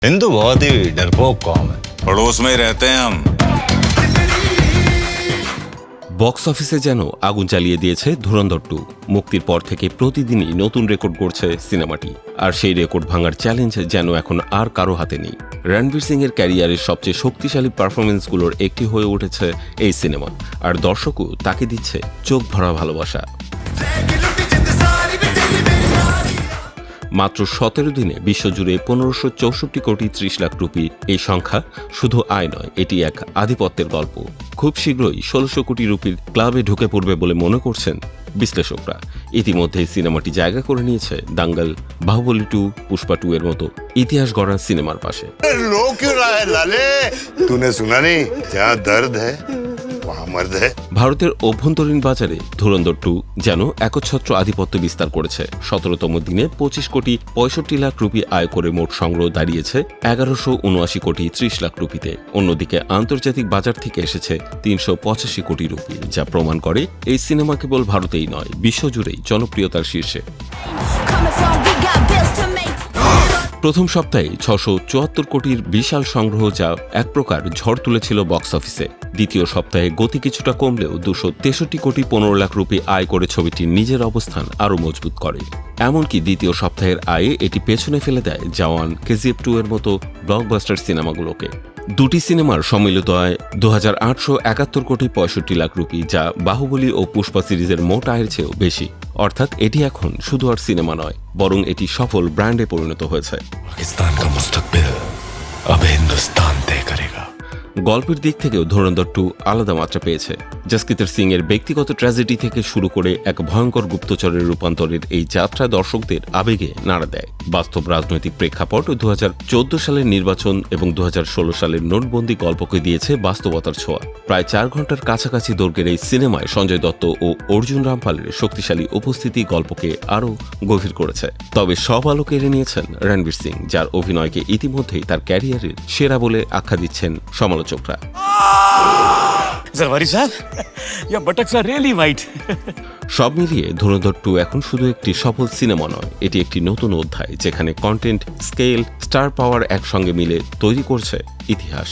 हिंदू बहुत ही डरपोक कौम है। पड़ोस में रहते हैं हम। বক্স অফিসে যেন আগুন জ্বালিয়ে দিয়েছে ধুরন্ধর 2। মুক্তির পর থেকে প্রতিদিনই নতুন রেকর্ড গড়ছে সিনেমাটি, আর সেই রেকর্ড ভাঙার চ্যালেঞ্জ যেন এখন আর কারো হাতে নেই। রণবীর সিং এর ক্যারিয়ারের সবচেয়ে শক্তিশালী পারফরমেন্সগুলোর একটি হয়ে উঠেছে এই সিনেমা, আর দর্শকও তাকে দিচ্ছে চোখ ভরা ভালোবাসা। মাত্র 17 দিনে বিশ্বজুড়ে 1564 কোটি 30 লাখ রুপি, এই সংখ্যা শুধু আয় নয়, এটি এক আধিপত্যের গল্প। খুব শীঘ্রই 1600 কোটি রুপির ক্লাবে ঢুকে পড়বে বলে মনে করছেন বিশ্লেষকরা। ইতিমধ্যে সিনেমাটি জায়গা করে নিয়েছে দাঙ্গল, বাহুবলী 2, পুষ্পা 2 এর মতো ইতিহাস গড়া সিনেমার পাশে। रो क्यों रहा है लाले? तूने सुना नहीं? जहाँ दर्द है वहाँ मर्द है। ভারতের অভ্যন্তরীণ বাজারে ধুরন্ধর 2 যেন একচ্ছত্র আধিপত্য বিস্তার করেছে। 17তম দিনে 25 কোটি 65 লাখ রুপি আয় করে মোট সংগ্রহ দাঁড়িয়েছে 1179 কোটি 30 লাখ রুপিতে। অন্যদিকে আন্তর্জাতিক বাজার থেকে এসেছে 385 কোটি রুপি, যা প্রমাণ করে এই সিনেমা কেবল ভারতেই নয়, বিশ্বজুড়েই জনপ্রিয়তার শীর্ষে। প্রথম সপ্তাহে 674 কোটির বিশাল সংগ্রহ, যা এক প্রকার ঝড় তুলেছিল বক্স অফিসে। দ্বিতীয় সপ্তাহে গতি কিছুটা কমলেও 263 কোটি 15 লাখ রুপি আয় করে ছবিটির নিজের অবস্থান আরও মজবুত করে। এমনকি দ্বিতীয় সপ্তাহের আয়ে এটি পেছনে ফেলে দেয় জওয়ান, কেজিএফ 2 এর মতো ব্লকবাস্টার সিনেমাগুলোকে। দুটি সিনেমার সম্মিলিত আয় 2871 কোটি 65 লাখ রুপি, যা বাহুবলী ও পুষ্পা সিরিজের মোট আয়ের চেয়েও বেশি। অর্থাৎ এটি এখন শুধু আর সিনেমা নয়, বরং এটি সফল ব্র্যান্ডে পরিণত হয়েছে। पाकिस्तान का मुस्तकबिल अब हिंदुस्तान तय करेगा। গল্পের দিক থেকেও ধুরন্ধর 2 আলাদা মাত্রা পেয়েছে। জসকিতার সিং এর ব্যক্তিগত ট্র্যাজেডি থেকে শুরু করে এক ভয়ঙ্কর গুপ্তচরের রূপান্তরের এই যাত্রা দর্শকদের আবেগে নাড়া দেয়। বাস্তব রাজনৈতিক প্রেক্ষাপট, 2014 সালের নির্বাচন এবং 2016 সালের নোটবন্দি গল্পকে দিয়েছে বাস্তবতার ছোঁয়া। প্রায় 4 ঘন্টার কাছাকাছি দৈর্ঘ্যের এই সিনেমায় সঞ্জয় দত্ত ও অর্জুন রামপালের শক্তিশালী উপস্থিতি গল্পকে আরও গভীর করেছে। তবে সব আলো কেড়ে নিয়েছেন রণবীর সিং, যার অভিনয়কে ইতিমধ্যেই তার ক্যারিয়ারের সেরা বলে আখ্যা দিচ্ছেন সমালোচকরা। जरवारी साहब, your buttocks are really white. সব মিলিয়ে ধুরন্ধর 2 এখন শুধু একটি সফল সিনেমা নয়, এটি একটি নতুন অধ্যায়, যেখানে কন্টেন্ট, স্কেল, স্টার পাওয়ার একসঙ্গে মিলে তৈরি করছে ইতিহাস।